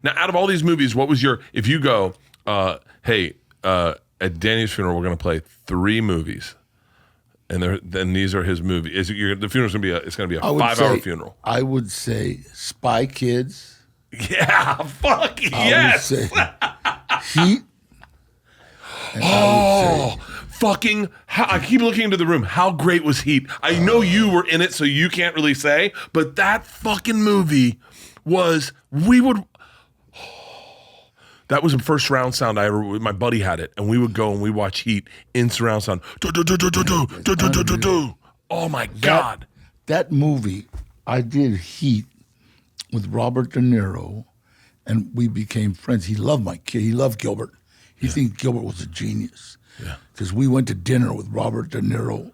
Now, out of all these movies, what was your, if you go, hey, at Danny's funeral, we're going to play 3 movies. And then these are his movies. The funeral's going to be it's going to be a 5-hour funeral. I would say Spy Kids. Yeah, fuck yes. I would say Heat. I keep looking into the room. How great was Heat? I know you were in it, so you can't really say, but that fucking movie was, that was the first surround sound I ever, my buddy had it, and we would go and we watch Heat in surround sound. Oh my God. That movie, I did Heat with Robert De Niro, and we became friends. He loved my kid. He loved Gilbert. He thinks Gilbert was a genius. Yeah. Because we went to dinner with Robert De Niro,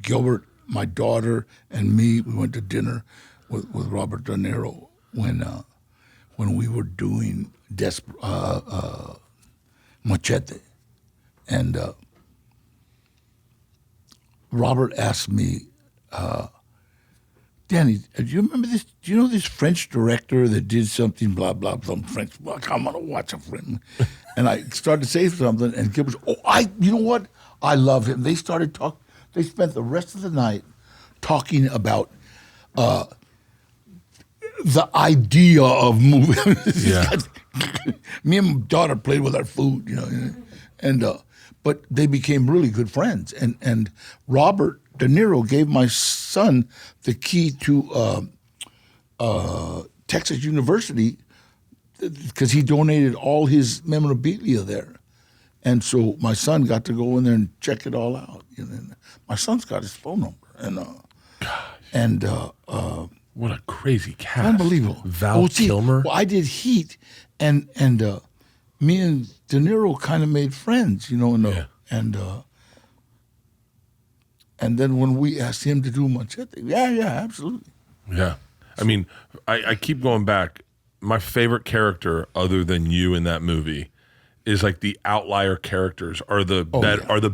Gilbert, my daughter, and me. We went to dinner with Robert De Niro when we were doing Machete. And Robert asked me, Danny, do you remember this? Do you know this French director that did something, blah, blah, some French, I'm going to watch a film. And I started to say something, and Gilbert said, you know what? I love him. They started talking. They spent the rest of the night talking about the idea of movies. Yeah. Me and my daughter played with our food, and but they became really good friends. And Robert De Niro gave my son the key to Texas University because he donated all his memorabilia there. And so my son got to go in there and check it all out. And my son's got his phone number. What a crazy cast. Unbelievable. Val Kilmer. Well, I did Heat, and me and De Niro kind of made friends, and then when we asked him to do Machete, yeah, absolutely. Yeah. I mean, I keep going back. My favorite character other than you in that movie is like the outlier characters are the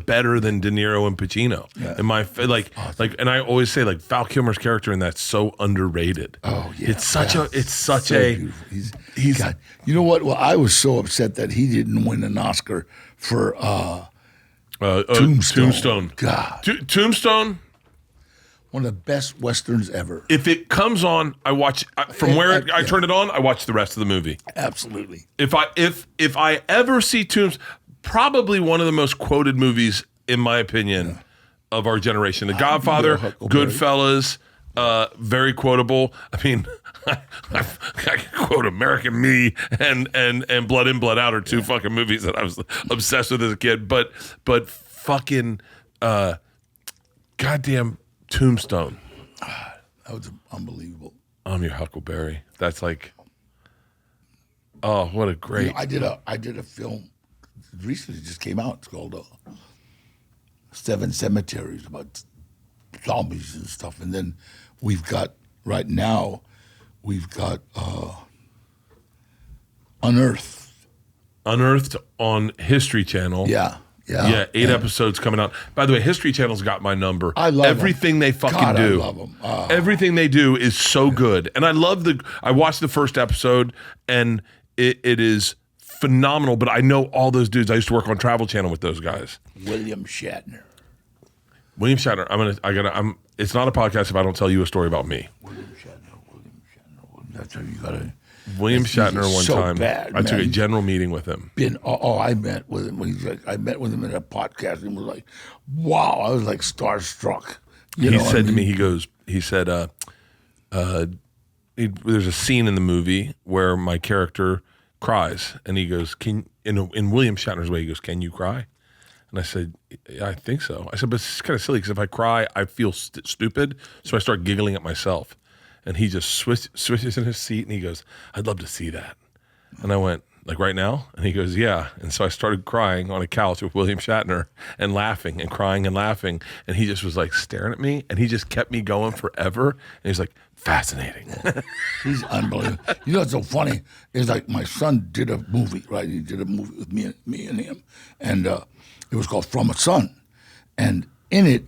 better than De Niro and Pacino. Yeah. And and I always say like Val Kilmer's character in that's so underrated. Oh yeah. It's such a beautiful. He's God. You know what? Well, I was so upset that he didn't win an Oscar for Tombstone. God. Tombstone. One of the best Westerns ever. If it comes on, I watch from where I turn it on, I watch the rest of the movie. Absolutely. If I ever see Tombstone, probably one of the most quoted movies, in my opinion, of our generation. The Godfather, Goodfellas, very quotable. I mean, I can quote American Me and Blood In, Blood Out are 2 fucking movies that I was obsessed with as a kid. But fucking goddamn Tombstone. That was unbelievable. I'm your Huckleberry. That's like, oh, what a great. I did a film recently, just came out. It's called 7 Cemeteries about zombies and stuff. And then right now we've got Unearthed. Unearthed on History Channel. Yeah. 8 episodes coming out. By the way, History Channel's got my number. I love everything they fucking do. I love them. Everything they do is so good. And I watched the first episode and it is phenomenal, but I know all those dudes. I used to work on Travel Channel with those guys. William Shatner. It's not a podcast if I don't tell you a story about me. William Shatner. That's how you gotta. William Shatner one time. Bad, I took a general meeting with him. I met with him. I met with him in a podcast and was like, wow, I was like starstruck. He said to me, there's a scene in the movie where my character cries and he goes, in William Shatner's way, he goes, can you cry? And I said, yeah, I think so. I said, but it's kind of silly because if I cry, I feel stupid. So I start giggling at myself. And he just switches in his seat and he goes, I'd love to see that. And I went, like right now? And he goes, yeah. And so I started crying on a couch with William Shatner and laughing and crying and laughing. And he just was like staring at me and he just kept me going forever. And he's like, fascinating. He's unbelievable. You know what's so funny is like my son did a movie, right? He did a movie with me and him. And it was called From a Son. And in it,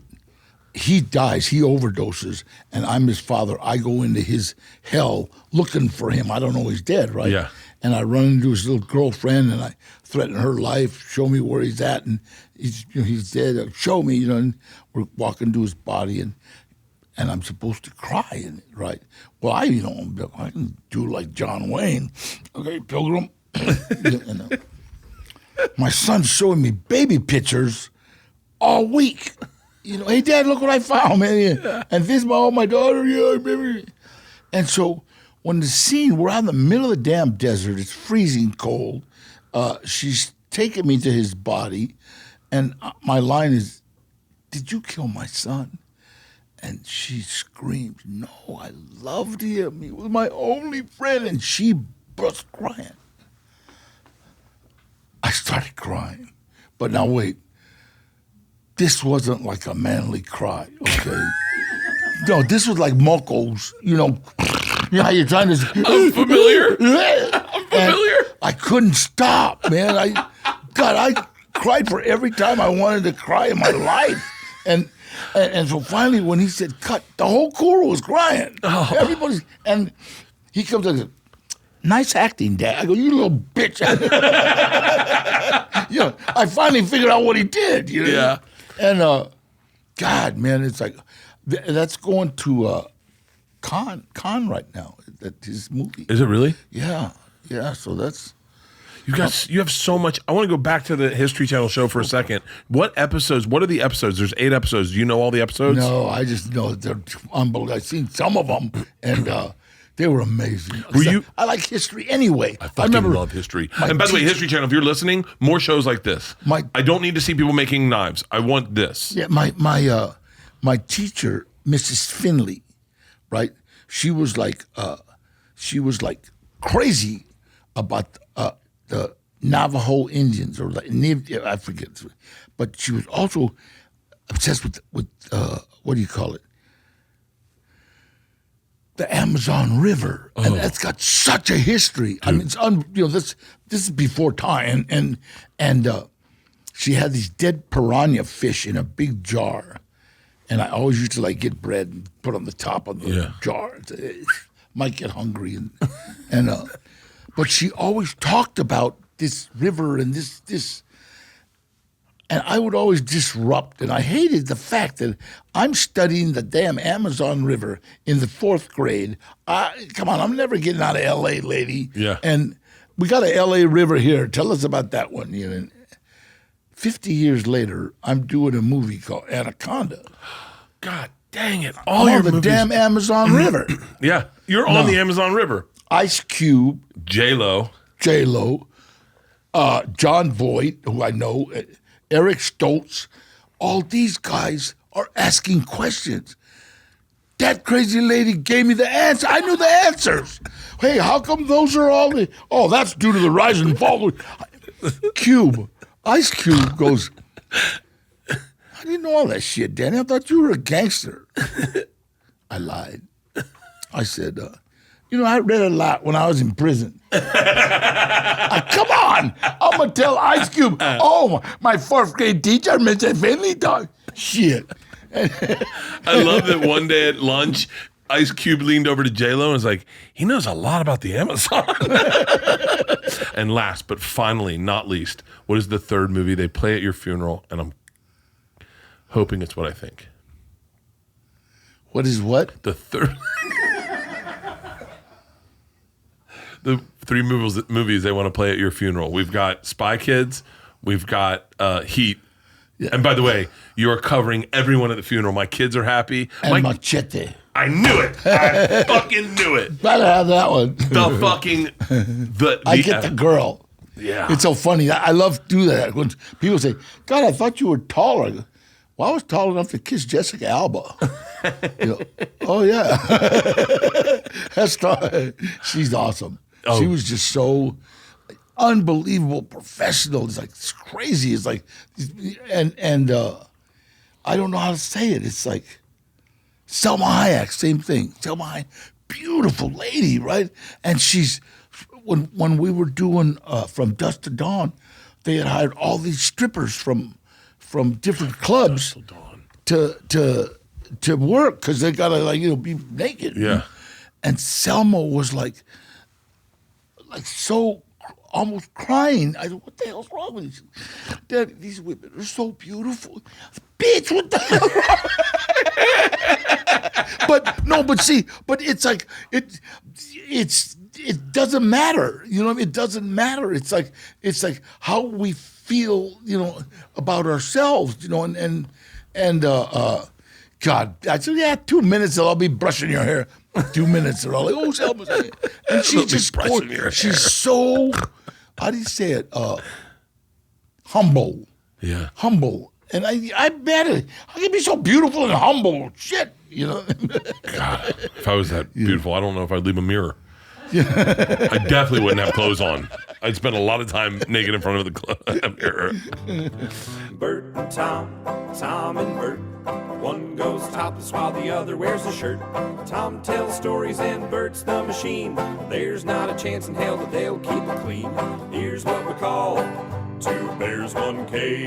he dies, he overdoses, and I'm his father. I go into his hell looking for him. I don't know he's dead, right? Yeah. and I run into his little girlfriend, and I threaten her life, show me where he's at, and he's dead. Show me, and we're walking to his body, and I'm supposed to cry in it, right? Well, I can do like John Wayne. Okay, Pilgrim. My son's showing me baby pictures all week. Hey, Dad, look what I found, man. Yeah. And this, my daughter, yeah, baby. And so when the scene, we're out in the middle of the damn desert, it's freezing cold. She's taking me to his body, and my line is, "Did you kill my son?" And she screams, "No, I loved him. He was my only friend." And she burst crying. I started crying. But now wait. This wasn't like a manly cry, okay? No, this was like Muckles, how you're trying to... I'm familiar. I'm familiar. I couldn't stop, man. I cried for every time I wanted to cry in my life. And so finally, when he said cut, the whole crew was crying. Oh. Everybody's... And he comes and says, "Nice acting, Dad." I go, "You little bitch." I finally figured out what he did. Yeah. And God, man, it's like that's going to Cannes right now. That his movie. Is it really? Yeah. So that's you have so much. I want to go back to the History Channel show for a second. What episodes? What are the episodes? There's 8 episodes. Do you know all the episodes? No, I just know they're unbelievable. I've seen some of them, and they were amazing. I like history anyway. I fucking love history. And by the way, History Channel, if you're listening, more shows like this. I don't need to see people making knives. I want this. Yeah, my teacher, Mrs. Finley, right? She was like crazy about the Navajo Indians, or I forget, but she was also obsessed with what do you call it? The Amazon River, and that's got such a history. Dude. I mean, it's this is before time, and she had these dead piranha fish in a big jar, and I always used to get bread and put on the top of the jar. Might get hungry, and but she always talked about this river and this. And I would always disrupt, and I hated the fact that I'm studying the damn Amazon River in the 4th grade. Come on, I'm never getting out of L.A., lady. Yeah. And we got a L.A. River here. Tell us about that one. 50 years later, I'm doing a movie called Anaconda. God dang it. All your the movies. Damn Amazon River. Yeah, you're on the Amazon River. Ice Cube. J-Lo. John Voight, who I know, Eric Stoltz, all these guys are asking questions. That crazy lady gave me the answer. I knew the answers. Hey, how come those are all the... Oh, that's due to the rise and fall. Ice Cube goes, "How do you know all that shit, Danny? I thought you were a gangster." I lied. I said, I read a lot when I was in prison. Come on. I'm going to tell Ice Cube, my 4th grade teacher, Mr. Finley, dog. Shit. I love that one day at lunch, Ice Cube leaned over to J-Lo and was like, "He knows a lot about the Amazon." And last, but finally, not least, what is the 3rd movie they play at your funeral? And I'm hoping it's what I think. What is what? The 3rd... The 3 movies they want to play at your funeral. We've got Spy Kids. We've got Heat. Yeah. And by the way, you are covering everyone at the funeral. My kids are happy. And Machete. I knew it. I fucking knew it. Better have that one. The fucking... I get the girl. Yeah. It's so funny. I love to do that. When people say, "God, I thought you were taller." I go, "Well, I was tall enough to kiss Jessica Alba." Oh, yeah. That's she's awesome. Oh. She was just so unbelievable professional. It's crazy. It's like, and I don't know how to say it. It's like Selma Hayek, same thing. Selma Hayek, beautiful lady, right? And she's, when we were doing From Dusk to Dawn, they had hired all these strippers from different clubs to work because they gotta be naked. Yeah. And Selma was like like so almost crying. I said, what the hell's wrong with these? Dad, these women are so beautiful. Bitch, what the hell? But it's like it doesn't matter. You know, it doesn't matter. It's like how we feel, you know, about ourselves, you know, and God, I said, yeah, 2 minutes and I'll be brushing your hair. 2 minutes and all like, oh, Selma. And she's just brushing your hair. She's so, how do you say it? Humble. Yeah. Humble. And I bet it. How can you be so beautiful and humble? Shit, you know. God, if I was that beautiful, I don't know if I'd leave a mirror. I definitely wouldn't have clothes on. I'd spend a lot of time naked in front of the mirror. Bert and Tom and Bert. One goes topless while the other wears a shirt. Tom tells stories and Bert's the machine. There's not a chance in hell that they'll keep it clean. Here's what we call 2 bears, 1 cave.